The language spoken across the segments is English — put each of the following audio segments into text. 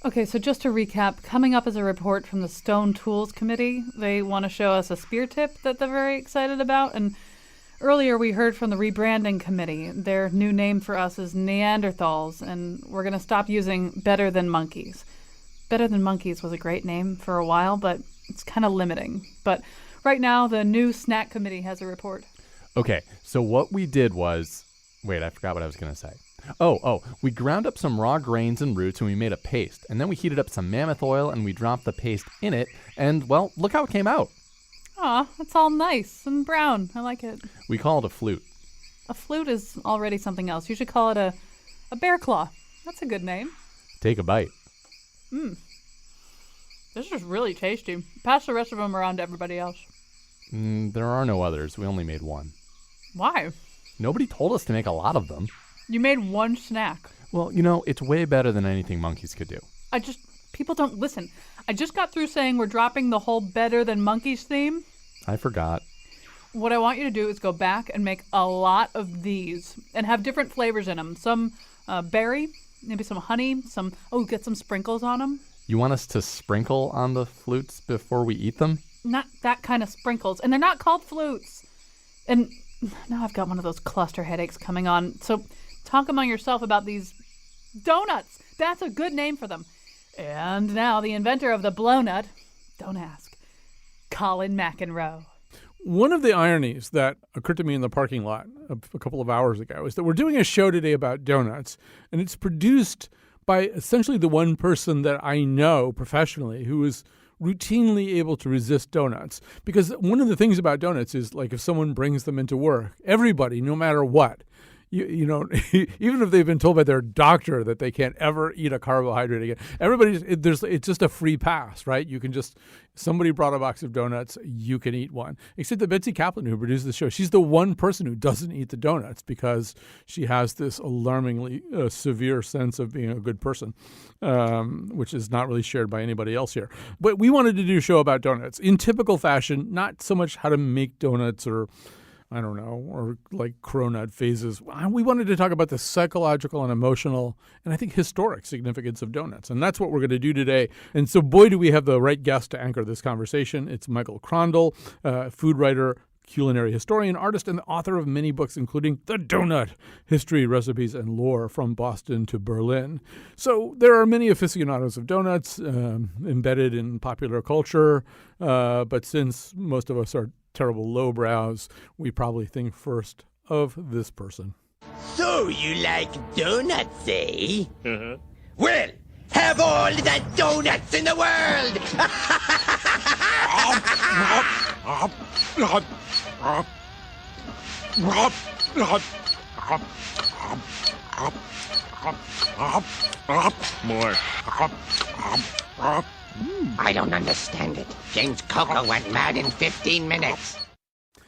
Okay, so just to recap, coming up is a report from the Stone Tools Committee. They want to show us a spear tip that they're very excited about. And earlier we heard from the Rebranding Committee. Their new name for us is Neanderthals, and we're going to stop using Better Than Monkeys. Better Than Monkeys was a great name for a while, but it's kind of limiting. But right now, the new Snack Committee has a report. Okay, so what we did was... Wait, I forgot what I was going to say. We ground up some raw grains and roots and we made a paste. And then we heated up some mammoth oil and we dropped the paste in it. And, well, look how it came out. Aw, it's all nice and brown. I like it. We call it a flute. A flute is already something else. You should call it a bear claw. That's a good name. Take a bite. This is really tasty. Pass the rest of them around to everybody else. There are no others. We only made one. Why? Nobody told us to make a lot of them. You made one snack. Well, it's way better than anything monkeys could do. People don't listen. I just got through saying we're dropping the whole Better Than Monkeys theme. I forgot. What I want you to do is go back and make a lot of these and have different flavors in them. Some berry, maybe some honey, get some sprinkles on them. You want us to sprinkle on the flutes before we eat them? Not that kind of sprinkles. And they're not called flutes. And now I've got one of those cluster headaches coming on. So talk among yourself about these donuts. That's a good name for them. And now the inventor of the blow nut, don't ask, Colin McEnroe. One of the ironies that occurred to me in the parking lot a couple of hours ago is that we're doing a show today about donuts, and it's produced by essentially the one person that I know professionally who is routinely able to resist donuts. Because one of the things about donuts is, like, if someone brings them into work, everybody, no matter what, you know, even if they've been told by their doctor that they can't ever eat a carbohydrate again, it's just a free pass, right? You can just, somebody brought a box of donuts, you can eat one. Except that Betsy Kaplan, who produced the show, she's the one person who doesn't eat the donuts because she has this alarmingly severe sense of being a good person, which is not really shared by anybody else here. But we wanted to do a show about donuts in typical fashion, not so much how to make donuts or like cronut phases. We wanted to talk about the psychological and emotional and I think historic significance of donuts. And that's what we're going to do today. And so, boy, do we have the right guest to anchor this conversation. It's Michael Crondall, food writer, culinary historian, artist, and the author of many books, including The Donut, History, Recipes, and Lore from Boston to Berlin. So there are many aficionados of donuts embedded in popular culture. But since most of us are terrible lowbrows, we probably think first of this person. So you like donuts, eh? Well, have all the donuts in the world! More. I don't understand it. James Coco went mad in 15 minutes.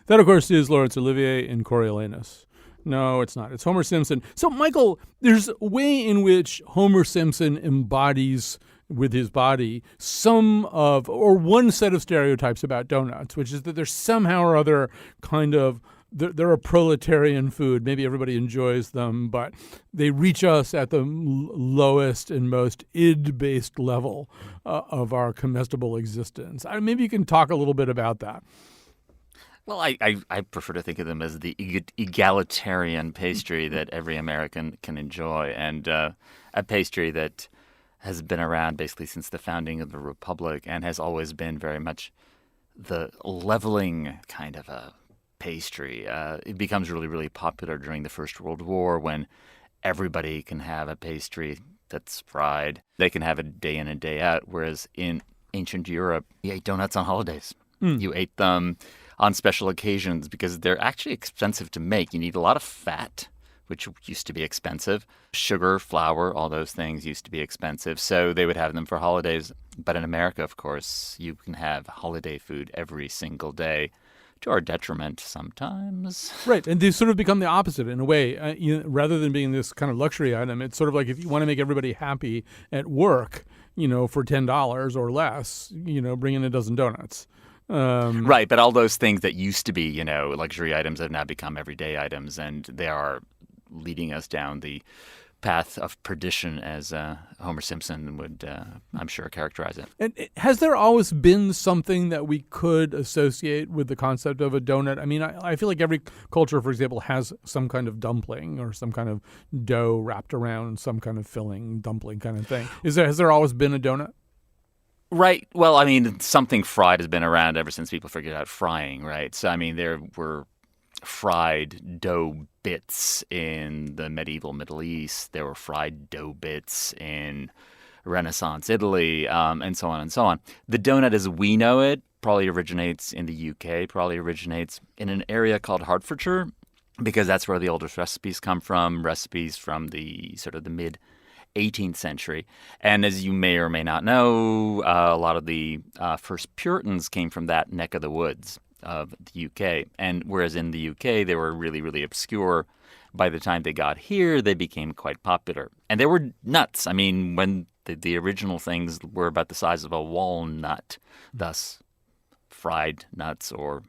That, of course, is Laurence Olivier in Coriolanus. No, it's not. It's Homer Simpson. So, Michael, there's a way in which Homer Simpson embodies with his body one set of stereotypes about donuts, which is that they're somehow or other kind of, they're a proletarian food. Maybe everybody enjoys them, but they reach us at the lowest and most id-based level of our comestible existence. Maybe you can talk a little bit about that. Well, I prefer to think of them as the egalitarian pastry that every American can enjoy, and a pastry that has been around basically since the founding of the Republic and has always been very much the leveling kind of a pastry. It becomes really, really popular during the First World War when everybody can have a pastry that's fried. They can have it day in and day out, whereas in ancient Europe, you ate donuts on holidays. You ate them on special occasions because they're actually expensive to make. You need a lot of fat, which used to be expensive. Sugar, flour, all those things used to be expensive. So they would have them for holidays. But in America, of course, you can have holiday food every single day, to our detriment sometimes. Right, and they sort of become the opposite in a way. Rather than being this kind of luxury item, it's sort of like if you want to make everybody happy at work, for $10 or less, bring in a dozen donuts. Right, but all those things that used to be, luxury items have now become everyday items, and they are leading us down the path of perdition, as Homer Simpson would, I'm sure, characterize it. And has there always been something that we could associate with the concept of a donut? I mean, I feel like every culture, for example, has some kind of dumpling or some kind of dough wrapped around some kind of filling, dumpling kind of thing. Has there always been a donut? Right. Well, I mean, something fried has been around ever since people figured out frying, right? So, I mean, there were fried dough bits in the medieval Middle East. There were fried dough bits in Renaissance Italy, and so on and so on. The donut as we know it probably originates in the UK, probably originates in an area called Hertfordshire, because that's where the oldest recipes come from, recipes from the sort of the mid 18th century. And as you may or may not know, a lot of the first Puritans came from that neck of the woods of the UK. And whereas in the UK they were really, really obscure, by the time they got here, they became quite popular. And they were nuts. I mean, when the original things were about the size of a walnut, thus fried nuts or,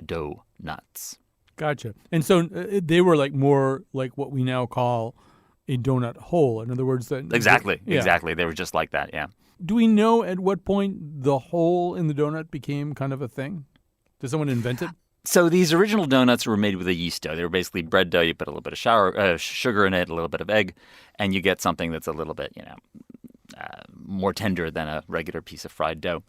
dough nuts. Gotcha. And so they were like more like what we now call a donut hole. In other words, that Exactly. They were just like that, yeah. Do we know at what point the hole in the donut became kind of a thing? Did someone invent it? So these original donuts were made with a yeast dough. They were basically bread dough. You put a little bit of sugar in it, a little bit of egg, and you get something that's a little bit, more tender than a regular piece of fried dough.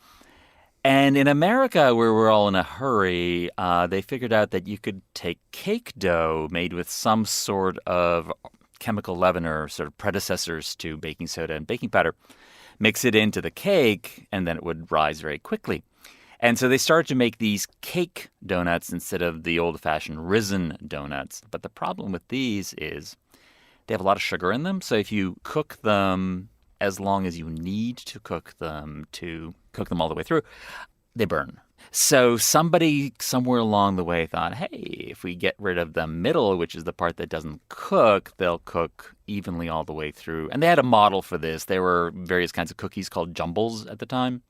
And in America, where we're all in a hurry, they figured out that you could take cake dough made with some sort of chemical leavener, sort of predecessors to baking soda and baking powder, mix it into the cake, and then it would rise very quickly. And so they started to make these cake donuts instead of the old-fashioned risen donuts. But the problem with these is they have a lot of sugar in them. So if you cook them as long as you need to cook them all the way through, they burn. So somebody somewhere along the way thought, hey, if we get rid of the middle, which is the part that doesn't cook, they'll cook evenly all the way through. And they had a model for this. There were various kinds of cookies called jumbles at the time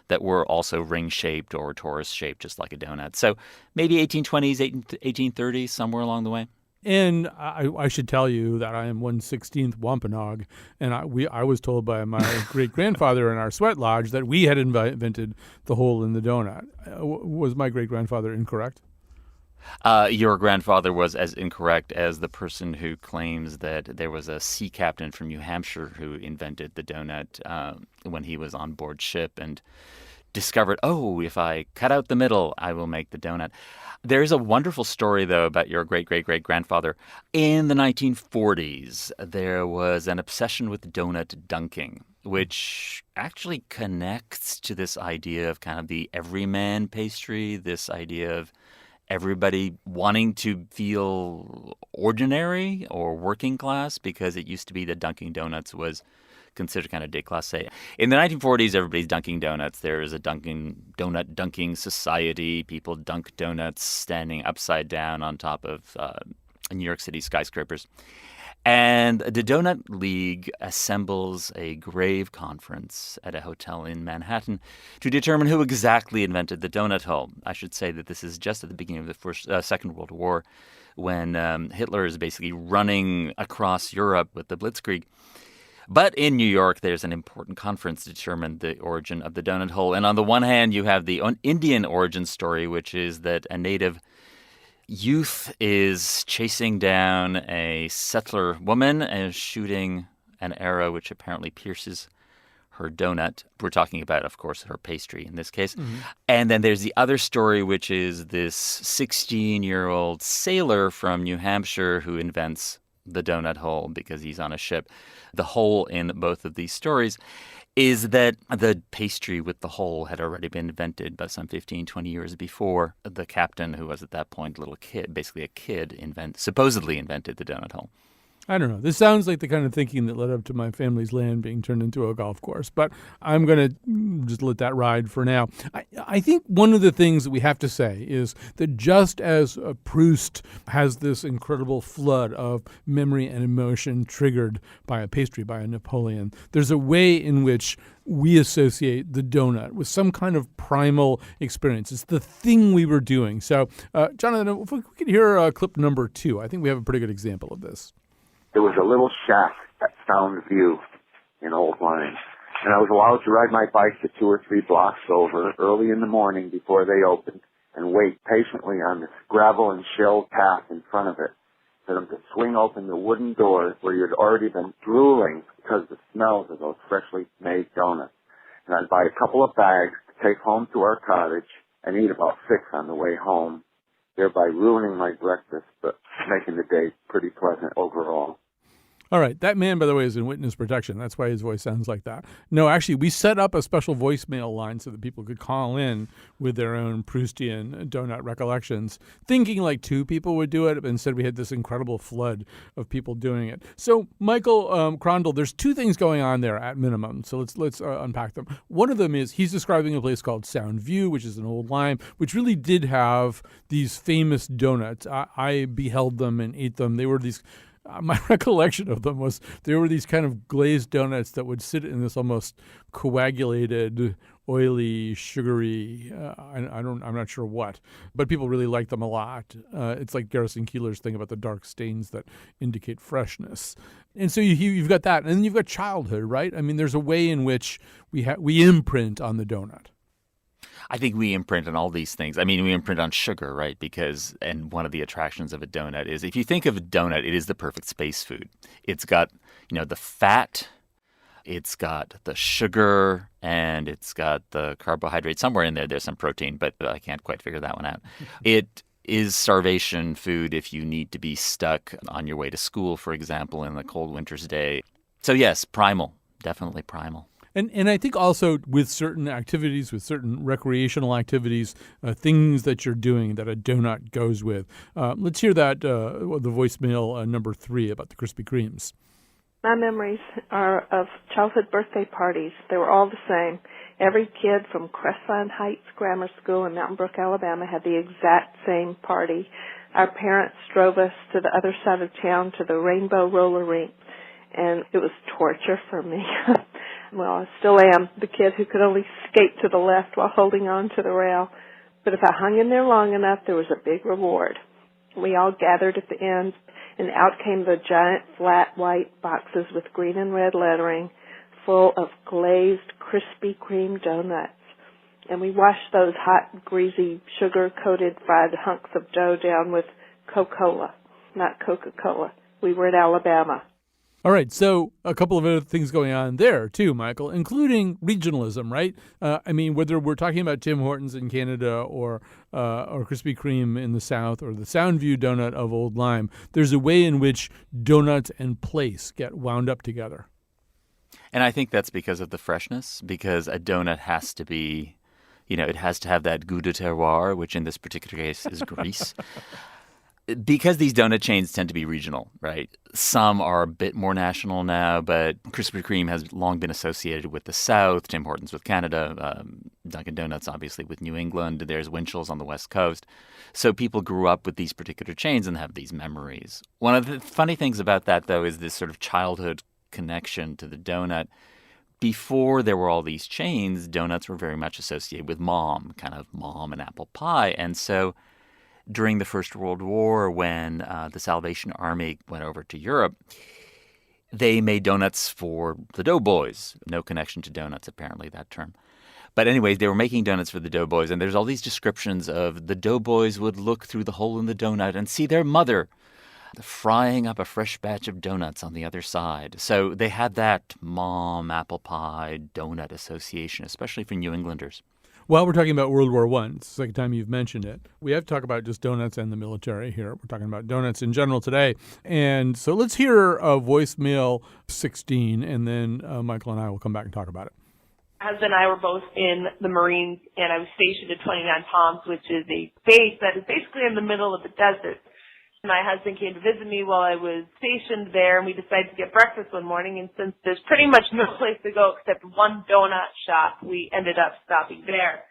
that were also ring-shaped or torus-shaped, just like a donut. So maybe 1820s, 1830s, somewhere along the way. And I should tell you that I am 1/16th Wampanoag, and I was told by my great-grandfather in our sweat lodge that we had invented the hole in the donut. Was my great-grandfather incorrect? Your grandfather was as incorrect as the person who claims that there was a sea captain from New Hampshire who invented the donut when he was on board ship and discovered, if I cut out the middle, I will make the donut. There's a wonderful story, though, about your great-great-great-grandfather. In the 1940s, there was an obsession with donut dunking, which actually connects to this idea of kind of the everyman pastry, this idea of everybody wanting to feel ordinary or working class, because it used to be that dunking donuts was considered kind of déclassé. In the 1940s, everybody's dunking donuts. There is a donut dunking society. People dunk donuts standing upside down on top of New York City skyscrapers. And the Donut League assembles a grave conference at a hotel in Manhattan to determine who exactly invented the donut hole. I should say that this is just at the beginning of the Second World War, when Hitler is basically running across Europe with the Blitzkrieg. But in New York, there's an important conference to determine the origin of the donut hole. And on the one hand, you have the Indian origin story, which is that a native youth is chasing down a settler woman and shooting an arrow which apparently pierces her donut. We're talking about, of course, her pastry in this case. Mm-hmm. And then there's the other story, which is this 16-year-old sailor from New Hampshire who invents the donut hole because he's on a ship. The hole in both of these stories is that the pastry with the hole had already been invented by some 15, 20 years before the captain, who was at that point a little kid, basically a kid, supposedly invented the donut hole. I don't know. This sounds like the kind of thinking that led up to my family's land being turned into a golf course, but I'm going to just let that ride for now. I think one of the things that we have to say is that just as Proust has this incredible flood of memory and emotion triggered by a pastry, by a Napoleon, there's a way in which we associate the donut with some kind of primal experience. It's the thing we were doing. So, Jonathan, if we could hear clip number 2, I think we have a pretty good example of this. there was a little shack at Sound View in Old Lyme. And I was allowed to ride my bike to 2 or 3 blocks over early in the morning before they opened and wait patiently on this gravel and shell path in front of it for them to swing open the wooden doors where you'd already been drooling because of the smells of those freshly made donuts. And I'd buy a couple of bags to take home to our cottage and eat about 6 on the way home, thereby ruining my breakfast but making the day pretty pleasant overall. All right. That man, by the way, is in witness protection. That's why his voice sounds like that. No, actually, we set up a special voicemail line so that people could call in with their own Proustian donut recollections, thinking like 2 people would do it. But instead, we had this incredible flood of people doing it. So, Michael Crondall, there's 2 things going on there at minimum. So let's unpack them. One of them is he's describing a place called Sound View, which is an old Lyme, which really did have these famous donuts. I beheld them and ate them. They were these... my recollection of them was there were these kind of glazed donuts that would sit in this almost coagulated, oily, sugary, I'm not sure what, but people really liked them a lot. It's like Garrison Keillor's thing about the dark stains that indicate freshness. And so you've got that. And then you've got childhood, right? I mean, there's a way in which we imprint on the donut. I think we imprint on all these things. I mean, we imprint on sugar, right? And one of the attractions of a donut is if you think of a donut, it is the perfect space food. It's got, the fat, it's got the sugar, and it's got the carbohydrate. Somewhere in there, there's some protein, but I can't quite figure that one out. It is starvation food if you need to be stuck on your way to school, for example, in the cold winter's day. So yes, primal, definitely primal. And I think also with certain activities, with certain recreational activities, things that you're doing that a donut goes with. Let's hear that, the voicemail number 3 about the Krispy Kremes. My memories are of childhood birthday parties. They were all the same. Every kid from Crestline Heights Grammar School in Mountain Brook, Alabama had the exact same party. Our parents drove us to the other side of town to the Rainbow Roller Rink, and it was torture for me. Well, I still am the kid who could only skate to the left while holding on to the rail. But if I hung in there long enough, there was a big reward. We all gathered at the end, and out came the giant flat white boxes with green and red lettering full of glazed Krispy Kreme donuts. And we washed those hot, greasy, sugar-coated fried hunks of dough down with Coca-Cola, not Coca-Cola. We were in Alabama. All right, so a couple of other things going on there, too, Michael, including regionalism, right? I mean, whether we're talking about Tim Hortons in Canada or Krispy Kreme in the South or the Soundview donut of Old Lyme, there's a way in which donuts and place get wound up together. And I think that's because of the freshness, because a donut has to be, it has to have that goût de terroir, which in this particular case is Greece. Because these donut chains tend to be regional, right? Some are a bit more national now, but Krispy Kreme has long been associated with the South, Tim Hortons with Canada, Dunkin' Donuts obviously with New England, there's Winchell's on the West Coast. So people grew up with these particular chains and have these memories. One of the funny things about that, though, is this sort of childhood connection to the donut. Before there were all these chains, donuts were very much associated with mom, kind of mom and apple pie. And so during the First World War, when the Salvation Army went over to Europe, they made donuts for the doughboys. No connection to donuts, apparently, that term. But anyways, they were making donuts for the doughboys, and there's all these descriptions of the doughboys would look through the hole in the donut and see their mother frying up a fresh batch of donuts on the other side. So they had that mom, apple pie, donut association, especially for New Englanders. While we're talking about World War I, it's the second time you've mentioned it, we have to talk about just donuts and the military here. We're talking about donuts in general today. And so let's hear voicemail 16, and then Michael and I will come back and talk about it. My husband and I were both in the Marines, and I was stationed at 29 Palms, which is a base that is basically in the middle of the desert. My husband came to visit me while I was stationed there, and we decided to get breakfast one morning. And since there's pretty much no place to go except one donut shop, we ended up stopping there.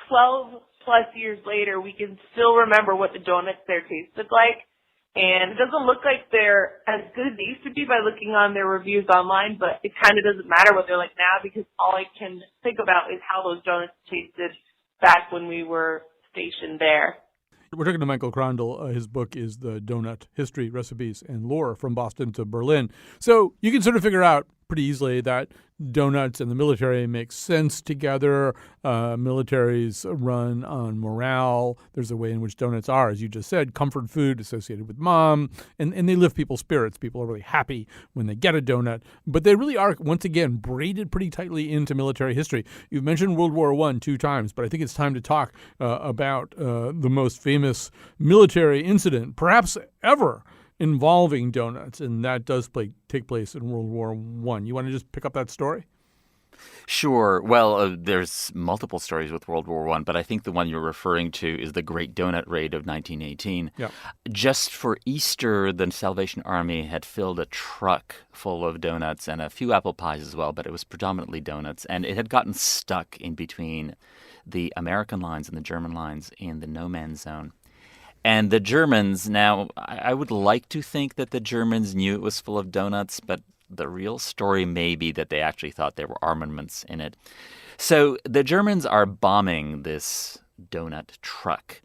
12-plus years later, we can still remember what the donuts there tasted like. And it doesn't look like they're as good as they used to be by looking on their reviews online, but it kind of doesn't matter what they're like now because all I can think about is how those donuts tasted back when we were stationed there. We're talking to Michael Krondl. His book is The Donut: History, Recipes, and Lore from Boston to Berlin. So you can sort of figure out pretty easily that donuts and the military make sense together. Militaries run on morale. There's a way in which donuts are, as you just said, comfort food associated with mom, and they lift people's spirits. People are really happy when they get a donut. But they really are, once again, braided pretty tightly into military history. You've mentioned World War I 2 times, but I think it's time to talk about the most famous military incident, perhaps ever, involving donuts, and that does take place in World War I. You want to just pick up that story? Sure. Well, there's multiple stories with World War I, but I think the one you're referring to is the Great Donut Raid of 1918. Yeah. Just for Easter, the Salvation Army had filled a truck full of donuts and a few apple pies as well, but it was predominantly donuts, and it had gotten stuck in between the American lines and the German lines in the no-man's zone. And the Germans, now, I would like to think that the Germans knew it was full of donuts, but the real story may be that they actually thought there were armaments in it. So the Germans are bombing this donut truck.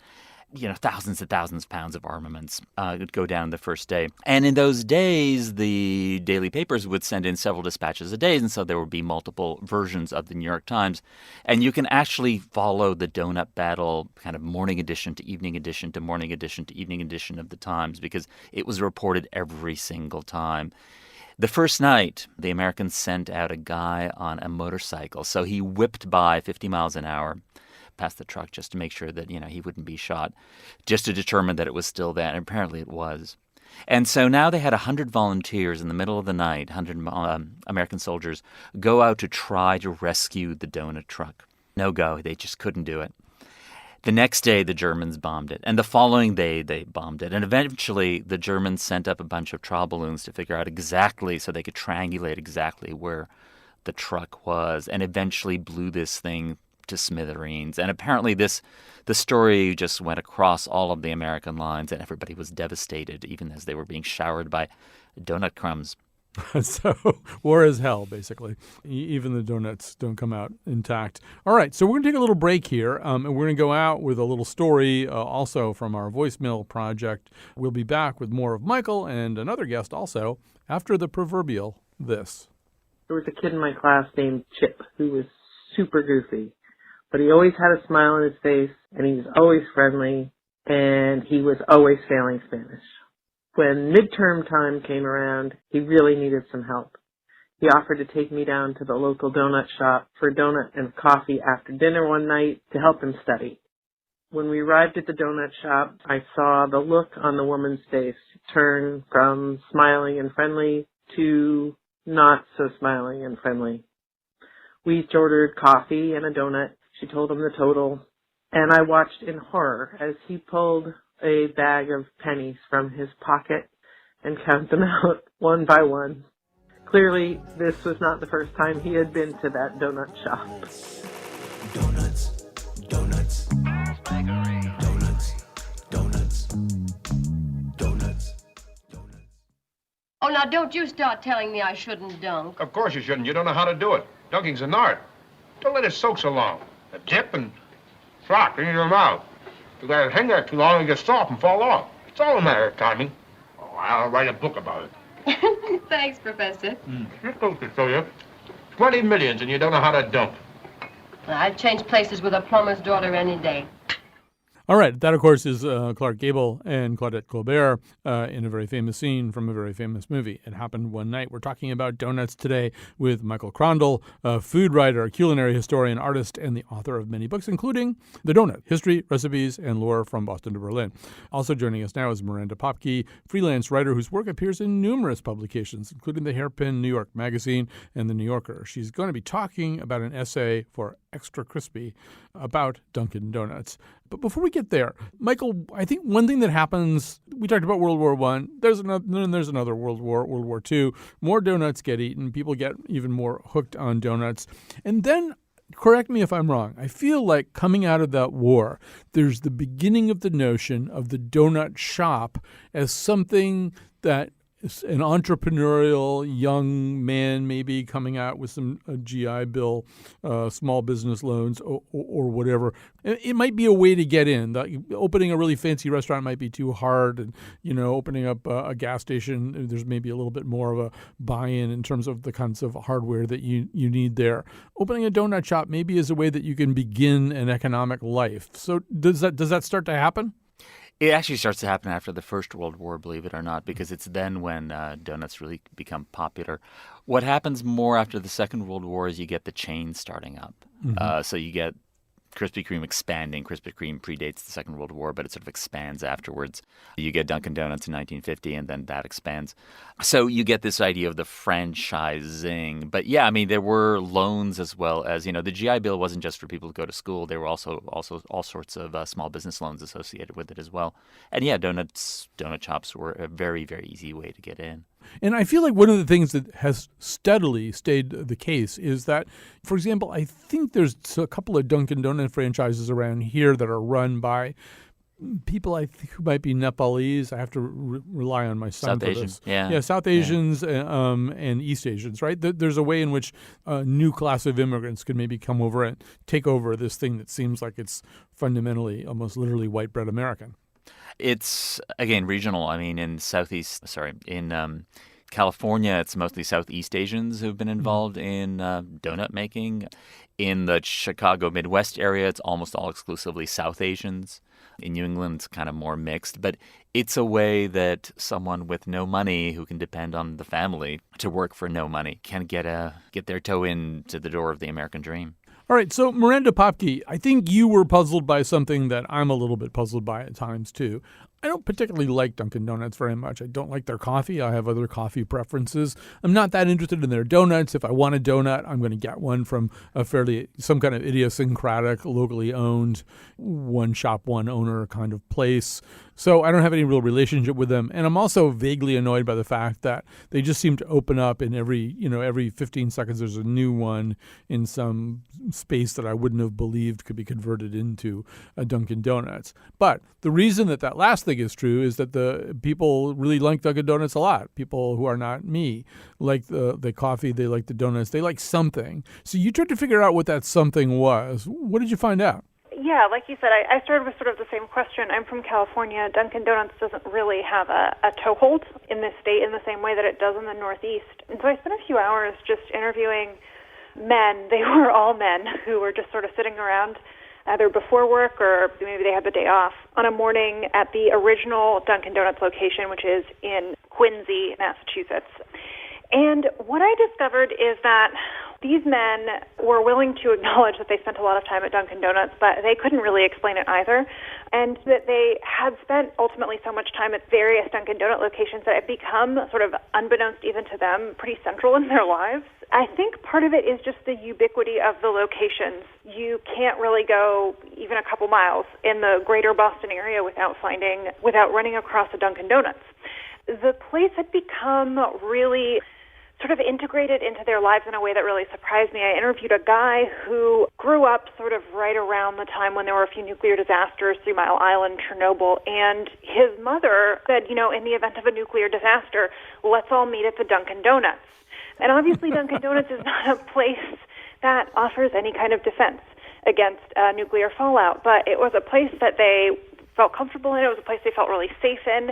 Thousands and thousands of pounds of armaments would go down the first day. And in those days, the daily papers would send in several dispatches a day, and so there would be multiple versions of the New York Times. And you can actually follow the donut battle, kind of morning edition to evening edition to morning edition to evening edition of the Times, because it was reported every single time. The first night, the Americans sent out a guy on a motorcycle. So he whipped by 50 miles an hour past the truck just to make sure that, he wouldn't be shot, just to determine that it was still there. And apparently it was. And so now they had 100 volunteers in the middle of the night, 100 American soldiers, go out to try to rescue the donut truck. No go. They just couldn't do it. The next day, the Germans bombed it. And the following day, they bombed it. And eventually, the Germans sent up a bunch of trial balloons to figure out exactly, so they could triangulate exactly where the truck was, and eventually blew this thing to smithereens. And apparently the story just went across all of the American lines, and everybody was devastated, even as they were being showered by donut crumbs. So war is hell, basically. Even the donuts don't come out intact. All right, so we're going to take a little break here, and we're going to go out with a little story also from our voicemail project. We'll be back with more of Michael and another guest also after the proverbial this. There was a kid in my class named Chip who was super goofy, but he always had a smile on his face, and he was always friendly, and he was always failing Spanish. When midterm time came around, he really needed some help. He offered to take me down to the local donut shop for a donut and coffee after dinner one night to help him study. When we arrived at the donut shop, I saw the look on the woman's face turn from smiling and friendly to not so smiling and friendly. We each ordered coffee and a donut. She told him the total, and I watched in horror as he pulled a bag of pennies from his pocket and count them out one by one. Clearly, this was not the first time he had been to that donut shop. Donuts, donuts, donuts, donuts, donuts, donuts. Oh, now don't you start telling me I shouldn't dunk. Of course you shouldn't. You don't know how to do it. Dunking's an art. Don't let it soak so long. A dip and flop in your mouth. You gotta hang there too long and get soft and fall off. It's all a matter of timing. Oh, I'll write a book about it. Thanks, Professor. Just goes to show you. 20 millions and you don't know how to dunk. I'd change places with a plumber's daughter any day. All right. That, of course, is Clark Gable and Claudette Colbert in a very famous scene from a very famous movie. It happened one night. We're talking about donuts today with Michael Krondl, a food writer, a culinary historian, artist, and the author of many books, including The Donut, History, Recipes, and Lore from Boston to Berlin. Also joining us now is Miranda Popke, freelance writer whose work appears in numerous publications, including the Hairpin New York Magazine and The New Yorker. She's going to be talking about an essay for Extra Crispy about Dunkin' Donuts. But before we get there, Michael, I think one thing that happens, we talked about World War I, there's another World War, World War II. More donuts get eaten. People get even more hooked on donuts. And then, correct me if I'm wrong, I feel like coming out of that war, there's the beginning of the notion of the donut shop as something that an entrepreneurial young man maybe coming out with some GI Bill, small business loans or whatever. It might be a way to get in. Opening a really fancy restaurant might be too hard. And, opening up a gas station, there's maybe a little bit more of a buy-in in terms of the kinds of hardware that you need there. Opening a donut shop maybe is a way that you can begin an economic life. So does that start to happen? It actually starts to happen after the First World War, believe it or not, because it's then when donuts really become popular. What happens more after the Second World War is you get the chains starting up. So you get Krispy Kreme expanding. Krispy Kreme predates the Second World War, but it sort of expands afterwards. You get Dunkin' Donuts in 1950, and then that expands. So you get this idea of the franchising. But yeah, I mean, there were loans as well as, the GI Bill wasn't just for people to go to school. There were also all sorts of small business loans associated with it as well. And yeah, donut shops were a very, very easy way to get in. And I feel like one of the things that has steadily stayed the case is that, for example, I think there's a couple of Dunkin' Donut franchises around here that are run by people I think who might be Nepalese. I have to rely on my son South for Asian. this. Yeah. South Asians and East Asians, right? There's a way in which a new class of immigrants could maybe come over and take over this thing that seems like it's fundamentally, almost literally white bread American. It's, again, regional. I mean, in California, it's mostly Southeast Asians who've been involved in donut making. In the Chicago Midwest area, it's almost all exclusively South Asians. In New England, it's kind of more mixed. But it's a way that someone with no money who can depend on the family to work for no money can get their toe into the door of the American dream. All right, so Miranda Popke, I think you were puzzled by something that I'm a little bit puzzled by at times, too. I don't particularly like Dunkin' Donuts very much. I don't like their coffee. I have other coffee preferences. I'm not that interested in their donuts. If I want a donut, I'm going to get one from some kind of idiosyncratic, locally owned, one shop, one owner kind of place. So I don't have any real relationship with them. And I'm also vaguely annoyed by the fact that they just seem to open up in every 15 seconds there's a new one in some space that I wouldn't have believed could be converted into a Dunkin' Donuts. But the reason that last thing is true is that the people really like Dunkin' Donuts a lot. People who are not me like the coffee, they like the donuts, they like something. So you tried to figure out what that something was. What did you find out? Yeah, like you said, I started with sort of the same question. I'm from California. Dunkin' Donuts doesn't really have a toehold in this state in the same way that it does in the Northeast. And so I spent a few hours just interviewing men. They were all men who were just sort of sitting around either before work or maybe they had the day off on a morning at the original Dunkin' Donuts location, which is in Quincy, Massachusetts. And what I discovered is that these men were willing to acknowledge that they spent a lot of time at Dunkin' Donuts, but they couldn't really explain it either, and that they had spent ultimately so much time at various Dunkin' Donut locations that it become sort of, unbeknownst even to them, pretty central in their lives. I think part of it is just the ubiquity of the locations. You can't really go even a couple miles in the greater Boston area without running across a Dunkin' Donuts. The place had become really sort of integrated into their lives in a way that really surprised me. I interviewed a guy who grew up sort of right around the time when there were a few nuclear disasters, 3 Mile Island, Chernobyl, and his mother said, in the event of a nuclear disaster, let's all meet at the Dunkin' Donuts. And obviously Dunkin' Donuts is not a place that offers any kind of defense against nuclear fallout, but it was a place that they felt comfortable in. It was a place they felt really safe in.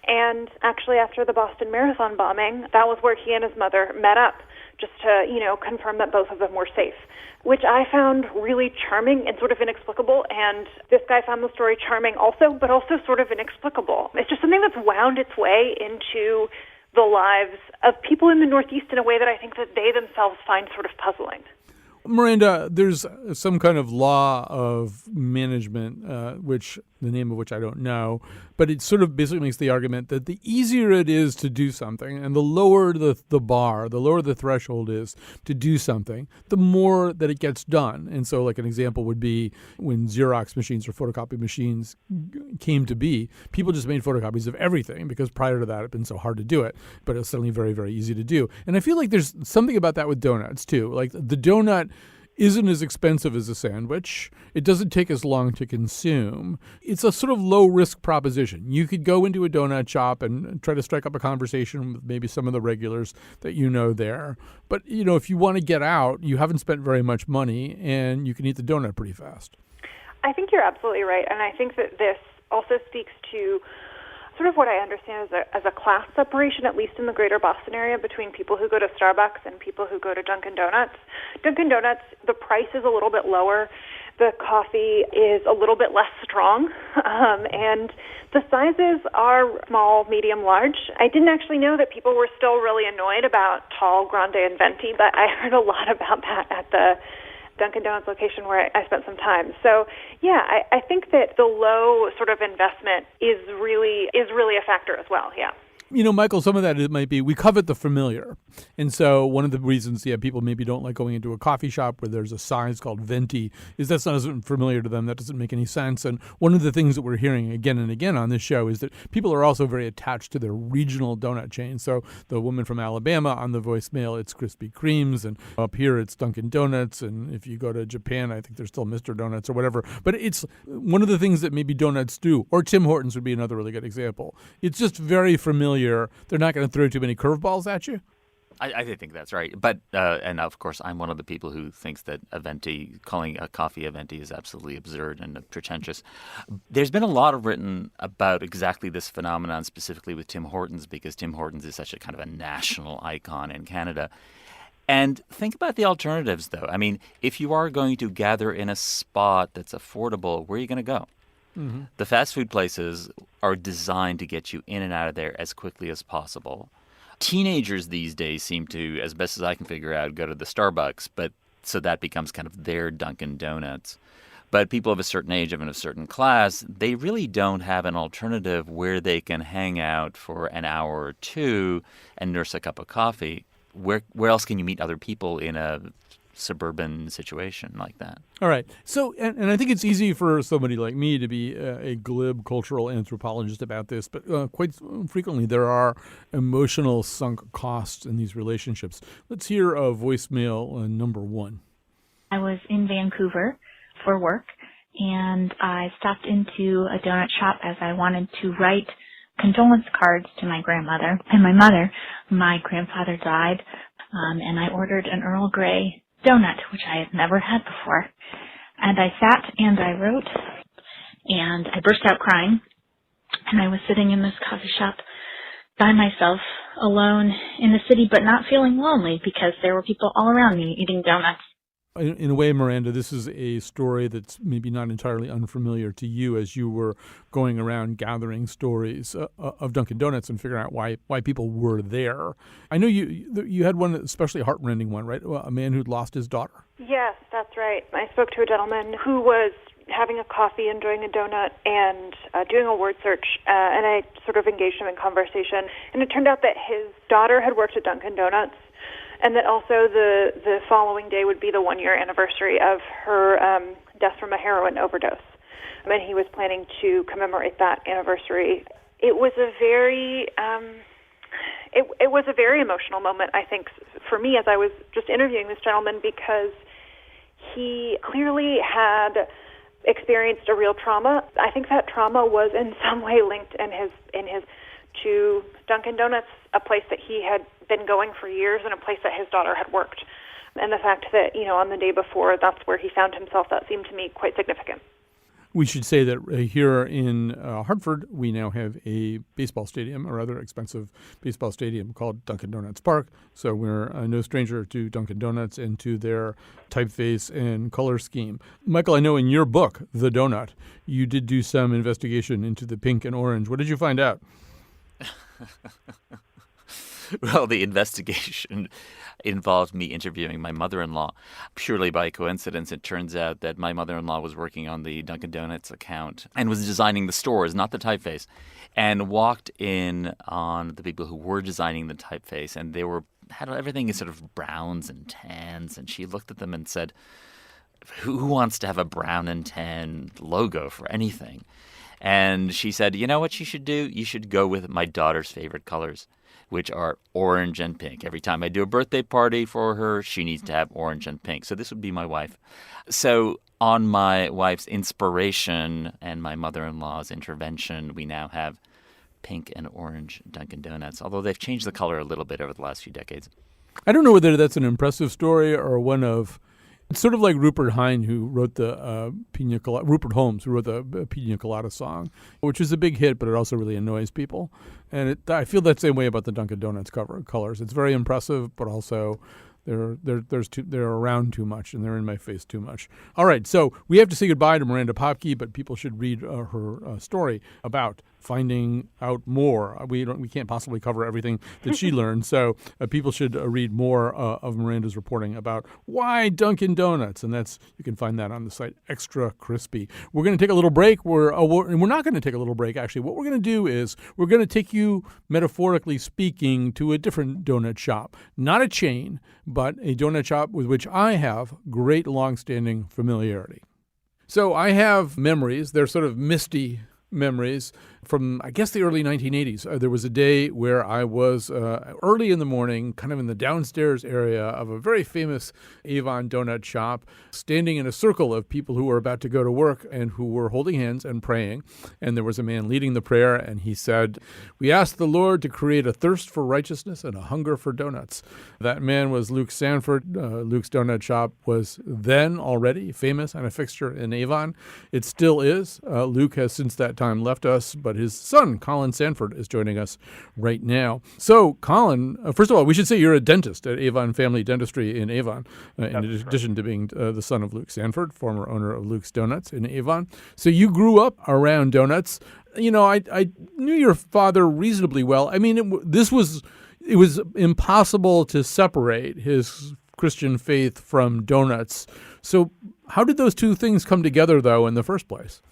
And actually, after the Boston Marathon bombing, that was where he and his mother met up just to, confirm that both of them were safe, which I found really charming and sort of inexplicable. And this guy found the story charming also, but also sort of inexplicable. It's just something that's wound its way into the lives of people in the Northeast in a way that I think that they themselves find sort of puzzling. Miranda, there's some kind of law of management, which the name of which I don't know, but it sort of basically makes the argument that the easier it is to do something and the lower the bar, the lower the threshold is to do something, the more that it gets done. And so like an example would be when Xerox machines or photocopy machines came to be, people just made photocopies of everything because prior to that it had been so hard to do it, but it was suddenly very, very easy to do. And I feel like there's something about that with donuts too. Like the donut isn't as expensive as a sandwich. It doesn't take as long to consume. It's a sort of low-risk proposition. You could go into a donut shop and try to strike up a conversation with maybe some of the regulars that you know there. But, if you want to get out, you haven't spent very much money, and you can eat the donut pretty fast. I think you're absolutely right, and I think that this also speaks to sort of what I understand as a class separation, at least in the greater Boston area, between people who go to Starbucks and people who go to Dunkin' Donuts. Dunkin' Donuts, the price is a little bit lower. The coffee is a little bit less strong, and the sizes are small, medium, large. I didn't actually know that people were still really annoyed about tall, grande, and venti, but I heard a lot about that at the Dunkin' Donuts location where I spent some time. So, yeah, I think that the low sort of investment is really a factor as well, yeah. Michael, some of that it might be we covet the familiar. And so one of the reasons, people maybe don't like going into a coffee shop where there's a size called venti is that's not familiar to them. That doesn't make any sense. And one of the things that we're hearing again and again on this show is that people are also very attached to their regional donut chains. So the woman from Alabama on the voicemail, it's Krispy Kremes. And up here, it's Dunkin' Donuts. And if you go to Japan, I think there's still Mr. Donuts or whatever. But it's one of the things that maybe donuts do, or Tim Hortons would be another really good example. It's just very familiar. They're not going to throw too many curveballs at you. I think that's right. But, and of course, I'm one of the people who thinks that calling a coffee a venti is absolutely absurd and pretentious. There's been a lot written about exactly this phenomenon, specifically with Tim Hortons, because Tim Hortons is such a kind of a national icon in Canada. And think about the alternatives, though. I mean, if you are going to gather in a spot that's affordable, where are you going to go? Mm-hmm. The fast food places are designed to get you in and out of there as quickly as possible. Teenagers these days seem to, as best as I can figure out, go to the Starbucks, but so that becomes kind of their Dunkin' Donuts. But people of a certain age, of a certain class, they really don't have an alternative where they can hang out for an hour or two and nurse a cup of coffee. Where else can you meet other people in a suburban situation like that? All right. So, and I think it's easy for somebody like me to be a glib cultural anthropologist about this, but quite frequently there are emotional sunk costs in these relationships. Let's hear voicemail number 1. I was in Vancouver for work, and I stopped into a donut shop as I wanted to write condolence cards to my grandmother and my mother. My grandfather died, and I ordered an Earl Grey donut, which I had never had before. And I sat and I wrote, and I burst out crying. And I was sitting in this coffee shop by myself, alone in the city, but not feeling lonely because there were people all around me eating donuts. In a way, Miranda, this is a story that's maybe not entirely unfamiliar to you as you were going around gathering stories of Dunkin' Donuts and figuring out why people were there. I know you had one especially heartrending one, right? A man who'd lost his daughter. Yes, that's right. I spoke to a gentleman who was having a coffee, enjoying a donut, and doing a word search, and I sort of engaged him in conversation. And it turned out that his daughter had worked at Dunkin' Donuts, and that also the following day would be the 1-year anniversary of her death from a heroin overdose. And he was planning to commemorate that anniversary. It was a very it was a very emotional moment, I think, for me as I was just interviewing this gentleman, because he clearly had experienced a real trauma. I think that trauma was in some way linked in his to Dunkin' Donuts, a place that he had been going for years and a place that his daughter had worked. And the fact that, on the day before, that's where he found himself, that seemed to me quite significant. We should say that here in Hartford, we now have a baseball stadium, a rather expensive baseball stadium called Dunkin' Donuts Park. So we're no stranger to Dunkin' Donuts and to their typeface and color scheme. Michael, I know in your book, The Donut, you did do some investigation into the pink and orange. What did you find out? Well, the investigation involved me interviewing my mother-in-law. Purely by coincidence, it turns out that my mother-in-law was working on the Dunkin' Donuts account and was designing the stores, not the typeface, and walked in on the people who were designing the typeface, and they had everything in sort of browns and tans, and she looked at them and said, "Who wants to have a brown and tan logo for anything?" And she said, "You know what you should do? You should go with my daughter's favorite colors, which are orange and pink. Every time I do a birthday party for her, she needs to have orange and pink. So this would be my wife. So on my wife's inspiration and my mother-in-law's intervention, we now have pink and orange Dunkin' Donuts, although they've changed the color a little bit over the last few decades. I don't know whether that's an impressive story or one of... It's sort of like Rupert Hine, who wrote the Pina Colada, Rupert Holmes, who wrote the Pina Colada song, which is a big hit, but it also really annoys people. And I feel that same way about the Dunkin' Donuts colors. It's very impressive, but also they're around too much and they're in my face too much. All right, so we have to say goodbye to Miranda Popke, but people should read her story about finding out more. We can't possibly cover everything that she learned, so people should read more of Miranda's reporting about why Dunkin' Donuts, and you can find that on the site Extra Crispy. We're going to take a little break. We're not going to take a little break, actually. What we're going to do is we're going to take you, metaphorically speaking, to a different donut shop. Not a chain, but a donut shop with which I have great long-standing familiarity. So I have memories. They're sort of misty memories from, I guess, the early 1980s. There was a day where I was early in the morning, kind of in the downstairs area of a very famous Avon donut shop, standing in a circle of people who were about to go to work and who were holding hands and praying. And there was a man leading the prayer, and he said, "We ask the Lord to create a thirst for righteousness and a hunger for donuts." That man was Luke Sanford. Luke's Donut Shop was then already famous and a fixture in Avon. It still is. Luke has since that time left us, but his son, Colin Sanford, is joining us right now. So, Colin, first of all, we should say you're a dentist at Avon Family Dentistry in Avon, in addition to being the son of Luke Sanford, former owner of Luke's Donuts in Avon. So you grew up around donuts. You know, I knew your father reasonably well. I mean, it was impossible to separate his Christian faith from donuts. So how did those two things come together, though, in the first place?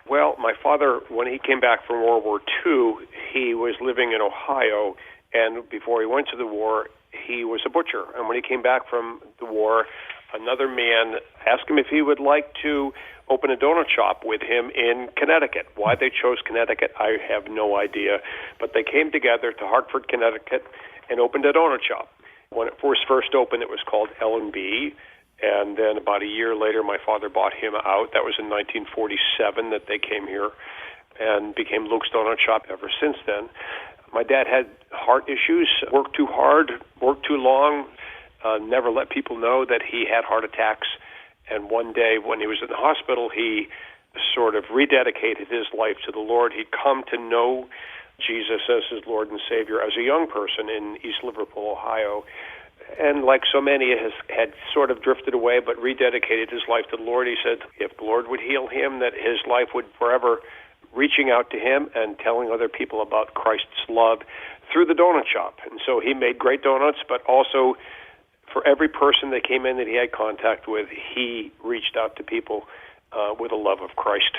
Well, my father, when he came back from World War II, he was living in Ohio, and before he went to the war, he was a butcher. And when he came back from the war, another man asked him if he would like to open a donut shop with him in Connecticut. Why they chose Connecticut, I have no idea. But they came together to Hartford, Connecticut, and opened a donut shop. When it first opened, it was called L&B. And then about a year later, my father bought him out. That was in 1947 that they came here and became Luke's Donut Shop ever since then. My dad had heart issues, worked too hard, worked too long, never let people know that he had heart attacks. And one day when he was in the hospital, he sort of rededicated his life to the Lord. He'd come to know Jesus as his Lord and Savior as a young person in East Liverpool, Ohio. And like so many, had sort of drifted away, but rededicated his life to the Lord. He said if the Lord would heal him, that his life would forever reaching out to him and telling other people about Christ's love through the donut shop. And so he made great donuts, but also for every person that came in that he had contact with, he reached out to people with a love of Christ.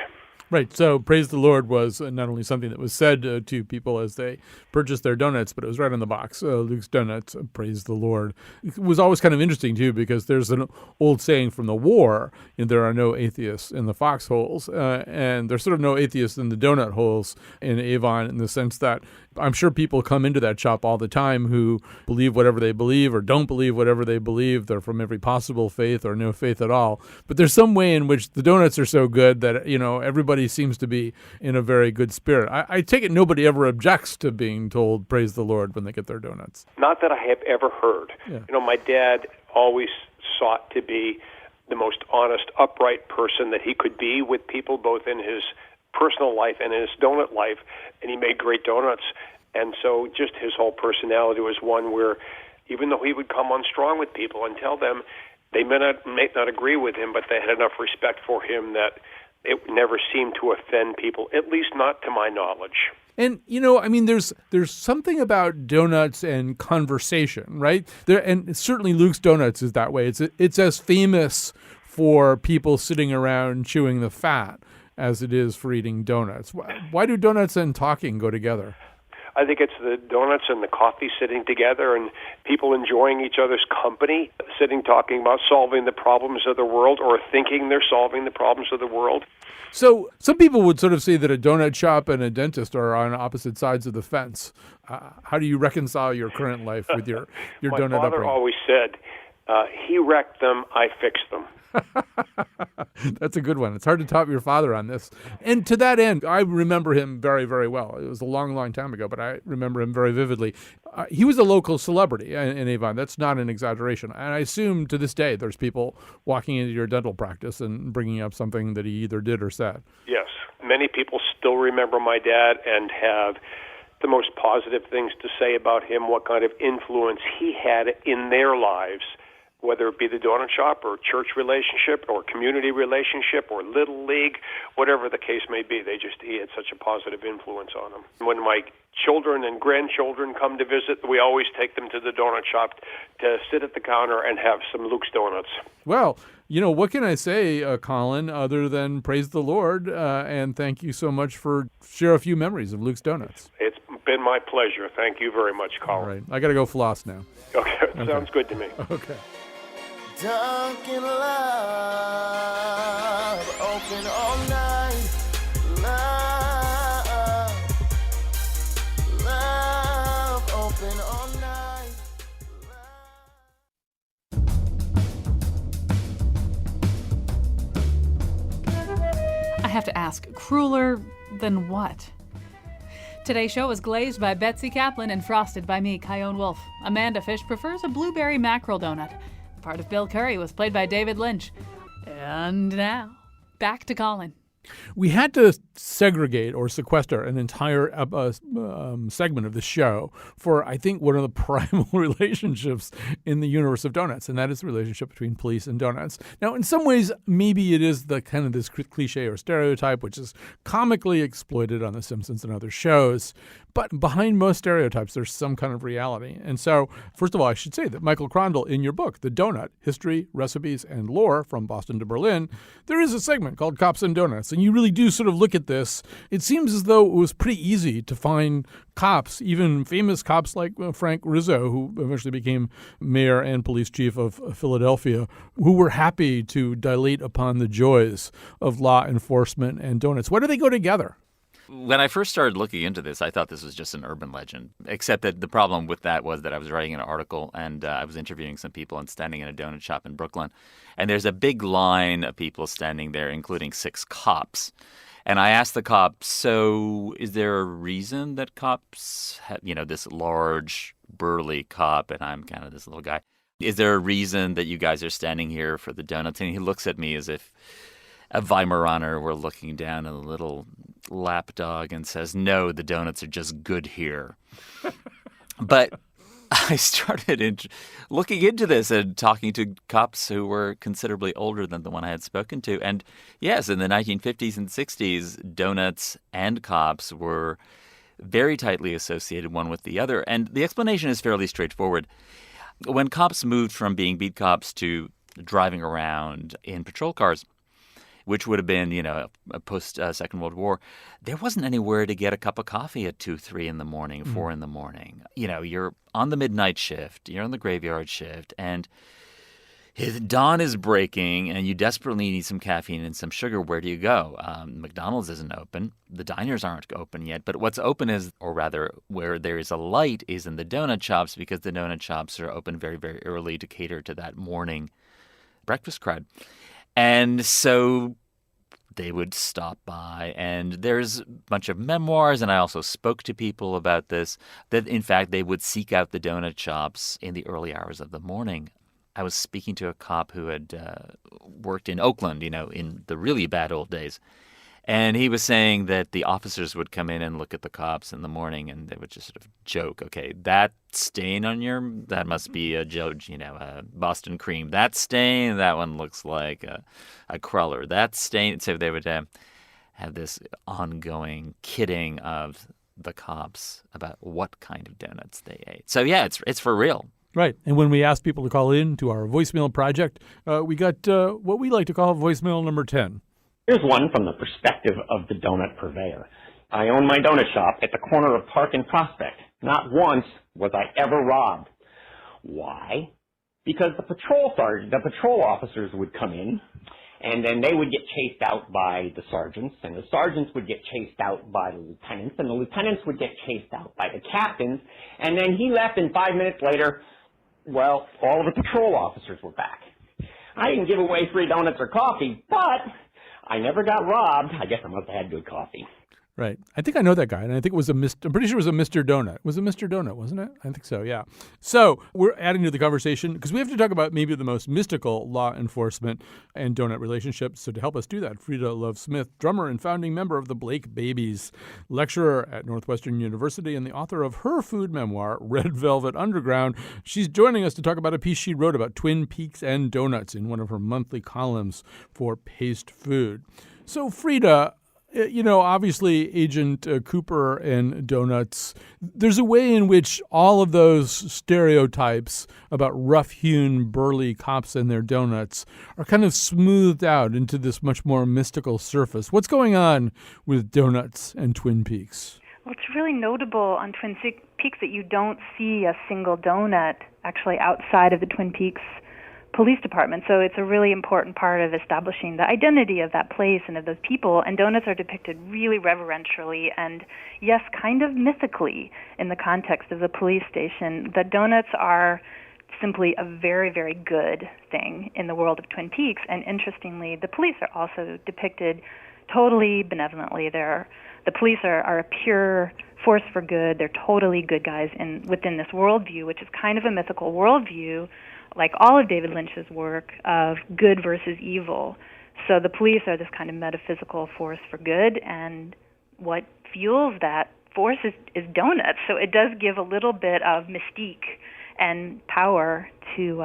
Right. So praise the Lord was not only something that was said to people as they purchased their donuts, but it was right on the box. Luke's Donuts, praise the Lord. It was always kind of interesting, too, because there's an old saying from the war, there are no atheists in the foxholes. And there's sort of no atheists in the donut holes in Avon, in the sense that I'm sure people come into that shop all the time who believe whatever they believe or don't believe whatever they believe. They're from every possible faith or no faith at all. But there's some way in which the donuts are so good that, everybody seems to be in a very good spirit. I take it nobody ever objects to being told praise the Lord when they get their donuts. Not that I have ever heard. Yeah. My dad always sought to be the most honest, upright person that he could be with people, both in his personal life and in his donut life, and he made great donuts. And so just his whole personality was one where even though he would come on strong with people and tell them they may not agree with him, but they had enough respect for him that it never seemed to offend people, at least not to my knowledge. And, there's something about donuts and conversation, right? And certainly Luke's Donuts is that way. It's as famous for people sitting around chewing the fat as it is for eating donuts. Why do donuts and talking go together? I think it's the donuts and the coffee sitting together and people enjoying each other's company, sitting talking about solving the problems of the world or thinking they're solving the problems of the world. So some people would sort of say that a donut shop and a dentist are on opposite sides of the fence. How do you reconcile your current life with your My donut father upbringing? always said, he wrecked them, I fixed them. That's a good one. It's hard to top your father on this. And to that end, I remember him very, very well. It was a long, long time ago, but I remember him very vividly. He was a local celebrity in Avon. That's not an exaggeration. And I assume to this day there's people walking into your dental practice and bringing up something that he either did or said. Yes. Many people still remember my dad and have the most positive things to say about him, what kind of influence he had in their lives, whether it be the donut shop or church relationship or community relationship or Little League, whatever the case may be. He had such a positive influence on them. When my children and grandchildren come to visit, we always take them to the donut shop to sit at the counter and have some Luke's Donuts. Well, what can I say, Colin, other than praise the Lord and thank you so much for share a few memories of Luke's Donuts. It's been my pleasure. Thank you very much, Colin. All right. I got to go floss now. Okay. Sounds good to me. Okay. Dunkin' Love, open all night. Love, open all night. I have to ask, crueler than what? Today's show was glazed by Betsy Kaplan and frosted by me, Kyone Wolf. Amanda Fish prefers a blueberry mackerel donut. The part of Bill Curry was played by David Lynch. And now, back to Colin. We had to segregate or sequester an entire segment of the show for, I think, one of the primal relationships in the universe of donuts, and that is the relationship between police and donuts. Now, in some ways, maybe it is the kind of this cliche or stereotype, which is comically exploited on The Simpsons and other shows. But behind most stereotypes, there's some kind of reality. And so, first of all, I should say that Michael Crondall, in your book, The Donut, History, Recipes, and Lore from Boston to Berlin, there is a segment called Cops and Donuts. And you really do sort of look at this. It seems as though it was pretty easy to find cops, even famous cops like Frank Rizzo, who eventually became mayor and police chief of Philadelphia, who were happy to dilate upon the joys of law enforcement and donuts. Why do they go together? When I first started looking into this, I thought this was just an urban legend, except that the problem with that was that I was writing an article and I was interviewing some people and standing in a donut shop in Brooklyn. And there's a big line of people standing there, including 6 cops. And I asked the cops, so is there a reason that cops have, this large, burly cop, and I'm kind of this little guy. Is there a reason that you guys are standing here for the donuts? And he looks at me as if a Weimaraner were looking down at a little lapdog and says, no, the donuts are just good here. But I started looking into this and talking to cops who were considerably older than the one I had spoken to. And yes, in the 1950s and 60s, donuts and cops were very tightly associated one with the other. And the explanation is fairly straightforward. When cops moved from being beat cops to driving around in patrol cars, which would have been, post-Second World War, there wasn't anywhere to get a cup of coffee at 2, 3 in the morning, 4 in the morning. You're on the midnight shift, you're on the graveyard shift, and dawn is breaking, and you desperately need some caffeine and some sugar. Where do you go? McDonald's isn't open. The diners aren't open yet. But what's open is, or rather, where there is a light is in the donut shops, because the donut shops are open very, very early to cater to that morning breakfast crowd. And so they would stop by, and there's a bunch of memoirs, and I also spoke to people about this, that in fact they would seek out the donut shops in the early hours of the morning. I was speaking to a cop who had worked in Oakland, in the really bad old days. And he was saying that the officers would come in and look at the cops in the morning, and they would just sort of joke, okay, that stain on that must be a Boston cream. That stain, that one looks like a cruller. That stain, so they would have this ongoing kidding of the cops about what kind of donuts they ate. So yeah, it's for real. Right. And when we asked people to call in to our voicemail project, we got what we like to call voicemail number 10. Here's one from the perspective of the donut purveyor. I own my donut shop at the corner of Park and Prospect. Not once was I ever robbed. Why? Because the patrol officers would come in, and then they would get chased out by the sergeants, and the sergeants would get chased out by the lieutenants, and the lieutenants would get chased out by the captains, and then he left, and 5 minutes later, well, all of the patrol officers were back. I didn't give away free donuts or coffee, but I never got robbed. I guess I must have had good coffee. Right. I think I know that guy, and I think it was I'm pretty sure it was a Mr. Donut. Was it Mr. Donut, wasn't it? I think so, yeah. So we're adding to the conversation because we have to talk about maybe the most mystical law enforcement and donut relationships. So to help us do that, Frida Love Smith, drummer and founding member of the Blake Babies, lecturer at Northwestern University, and the author of her food memoir, Red Velvet Underground. She's joining us to talk about a piece she wrote about Twin Peaks and donuts in one of her monthly columns for Paste Food. So Frida, obviously Agent Cooper and donuts, there's a way in which all of those stereotypes about rough-hewn, burly cops and their donuts are kind of smoothed out into this much more mystical surface. What's going on with donuts and Twin Peaks? Well, it's really notable on Twin Peaks that you don't see a single donut actually outside of the Twin Peaks police department. So it's a really important part of establishing the identity of that place and of those people. And donuts are depicted really reverentially and, yes, kind of mythically in the context of the police station. The donuts are simply a very, very good thing in the world of Twin Peaks. And interestingly, the police are also depicted totally benevolently. The police are a pure force for good. They're totally good guys within this worldview, which is kind of a mythical worldview, like all of David Lynch's work, of good versus evil. So the police are this kind of metaphysical force for good, and what fuels that force is donuts. So it does give a little bit of mystique and power to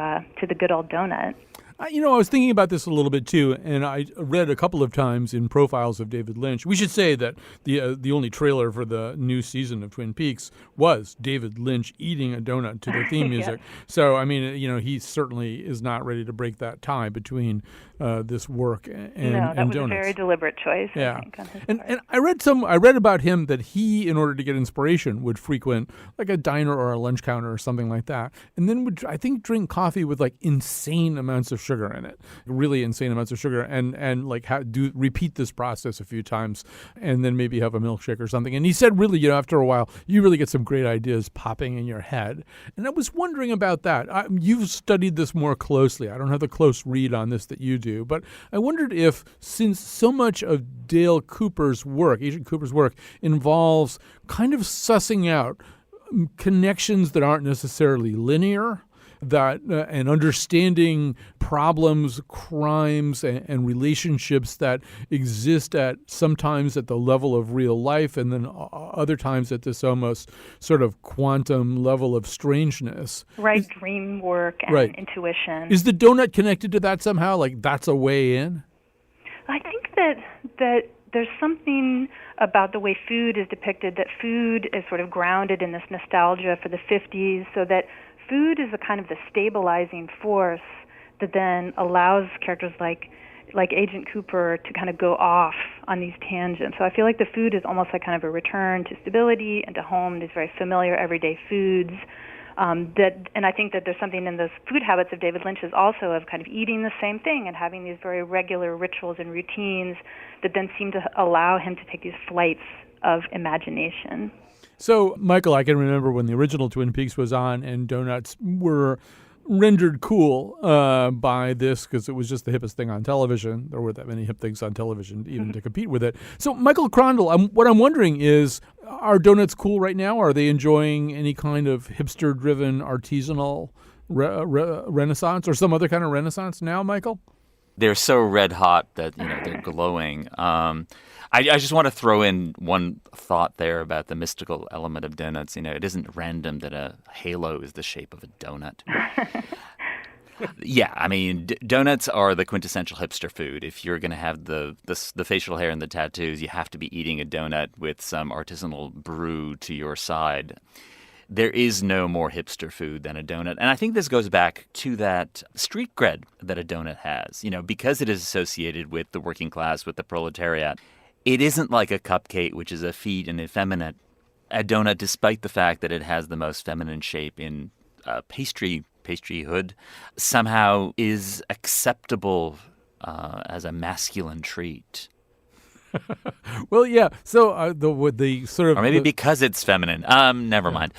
the good old donut. I was thinking about this a little bit too, and I read a couple of times in profiles of David Lynch. We should say that the only trailer for the new season of Twin Peaks was David Lynch eating a donut to the theme music. Yes. So, I mean, he certainly is not ready to break that tie between this work and No, that was donuts. a very deliberate choice, Yeah. I think, on his And part. I read about him that he, in order to get inspiration, would frequent like a diner or a lunch counter or something like that, and then would, I think, drink coffee with like insane amounts of sugar in it, really insane amounts of sugar, and like repeat this process a few times, and then maybe have a milkshake or something. And he said, really, after a while, you really get some great ideas popping in your head. And I was wondering about that. You've studied this more closely. I don't have the close read on this that you do, but I wondered if, since so much of Dale Cooper's work, Agent Cooper's work, involves kind of sussing out connections that aren't necessarily linear, and understanding problems, crimes, and relationships that exist sometimes at the level of real life, and then other times at this almost sort of quantum level of strangeness. Right, dream work and right. intuition. Is the donut connected to that somehow? Like that's a way in? I think that there's something about the way food is depicted, that food is sort of grounded in this nostalgia for the 50s, so that food is a kind of the stabilizing force that then allows characters like Agent Cooper to kind of go off on these tangents. So I feel like the food is almost like kind of a return to stability and to home, these very familiar everyday foods. And I think that there's something in those food habits of David Lynch's also of kind of eating the same thing and having these very regular rituals and routines that then seem to allow him to take these flights of imagination. So, Michael, I can remember when the original Twin Peaks was on and donuts were rendered cool by this because it was just the hippest thing on television. There weren't that many hip things on television even to compete with it. So, Michael Crondall, what I'm wondering is, are donuts cool right now? Are they enjoying any kind of hipster-driven artisanal renaissance or some other kind of renaissance now, Michael? They're so red hot that they're glowing. I just want to throw in one thought there about the mystical element of donuts. It isn't random that a halo is the shape of a donut. Yeah, I mean, donuts are the quintessential hipster food. If you're going to have the facial hair and the tattoos, you have to be eating a donut with some artisanal brew to your side. There is no more hipster food than a donut. And I think this goes back to that street cred that a donut has. Because it is associated with the working class, with the proletariat, it isn't like a cupcake, which is effete and effeminate. A donut, despite the fact that it has the most feminine shape in pastryhood, somehow is acceptable as a masculine treat. Well, yeah. So the sort of, or maybe because it's feminine. Never mind.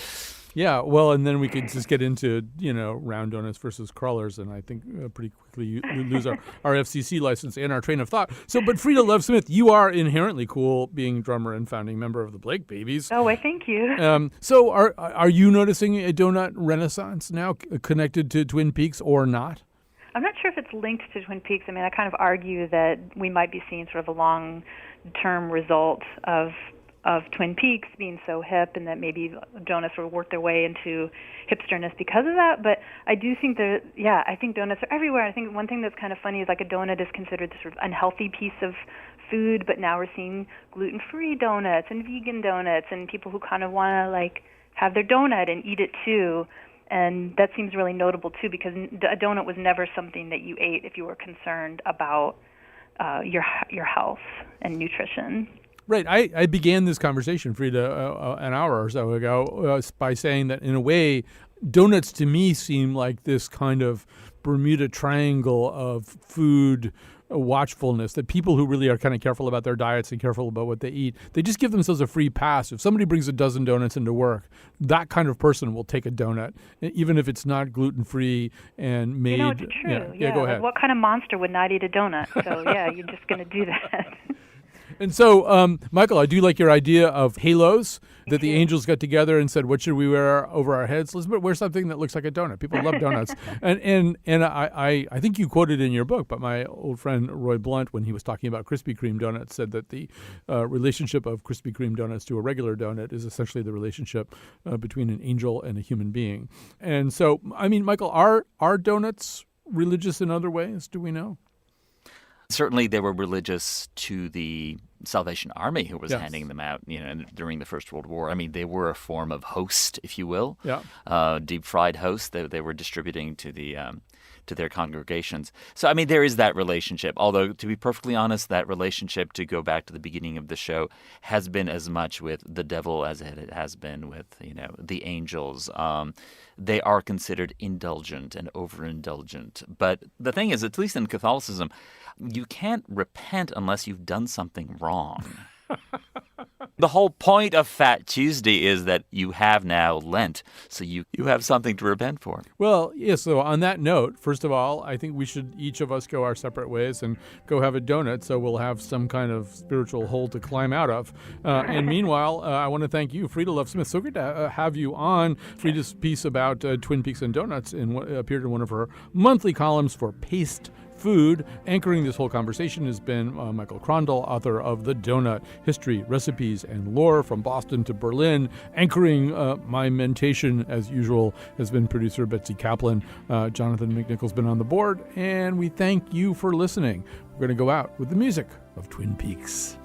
Yeah, well, and then we could just get into, round donuts versus crawlers, and I think pretty quickly we lose our FCC license and our train of thought. So, but Frida Love Smith, you are inherently cool being drummer and founding member of the Blake Babies. Oh, I thank you. So are you noticing a donut renaissance now connected to Twin Peaks or not? I'm not sure if it's linked to Twin Peaks. I mean, I kind of argue that we might be seeing sort of a long-term result of Twin Peaks being so hip, and that maybe donuts will work their way into hipsterness because of that. But I do think I think donuts are everywhere. I think one thing that's kind of funny is like a donut is considered this sort of unhealthy piece of food, but now we're seeing gluten-free donuts and vegan donuts and people who kind of want to like have their donut and eat it too. And that seems really notable too, because a donut was never something that you ate if you were concerned about your health and nutrition. Right. I began this conversation, Frida, an hour or so ago by saying that in a way, donuts to me seem like this kind of Bermuda Triangle of food watchfulness, that people who really are kind of careful about their diets and careful about what they eat, they just give themselves a free pass. If somebody brings a dozen donuts into work, that kind of person will take a donut, even if it's not gluten-free and made. It's true. Yeah, go ahead. Like what kind of monster would not eat a donut? So, yeah, you're just going to do that. And so, Michael, I do like your idea of halos, that the angels got together and said, what should we wear over our heads? Let's wear something that looks like a donut. People love donuts. and I think you quoted in your book, but my old friend Roy Blunt, when he was talking about Krispy Kreme donuts, said that the relationship of Krispy Kreme donuts to a regular donut is essentially the relationship between an angel and a human being. And so, I mean, Michael, are donuts religious in other ways? Do we know? Certainly, they were religious to the Salvation Army, who was Yes. handing them out, during the First World War. I mean, they were a form of host, if you will. Yeah. Deep fried host that they were distributing to their congregations. So, I mean, there is that relationship. Although, to be perfectly honest, that relationship, to go back to the beginning of the show, has been as much with the devil as it has been with, the angels. They are considered indulgent and overindulgent. But the thing is, at least in Catholicism, you can't repent unless you've done something wrong. The whole point of Fat Tuesday is that you have now Lent, so you have something to repent for. Well, yeah, so on that note, first of all, I think we should each of us go our separate ways and go have a donut, so we'll have some kind of spiritual hole to climb out of. And meanwhile, I want to thank you, Frida Love Smith. So good to have you on. Frida's piece about Twin Peaks and donuts appeared in one of her monthly columns for Paste Food. Anchoring this whole conversation has been Michael Crondall, author of The Donut, History, Recipes, and Lore from Boston to Berlin. Anchoring my mentation, as usual, has been producer Betsy Kaplan. Jonathan McNichol's been on the board, and we thank you for listening. We're going to go out with the music of Twin Peaks.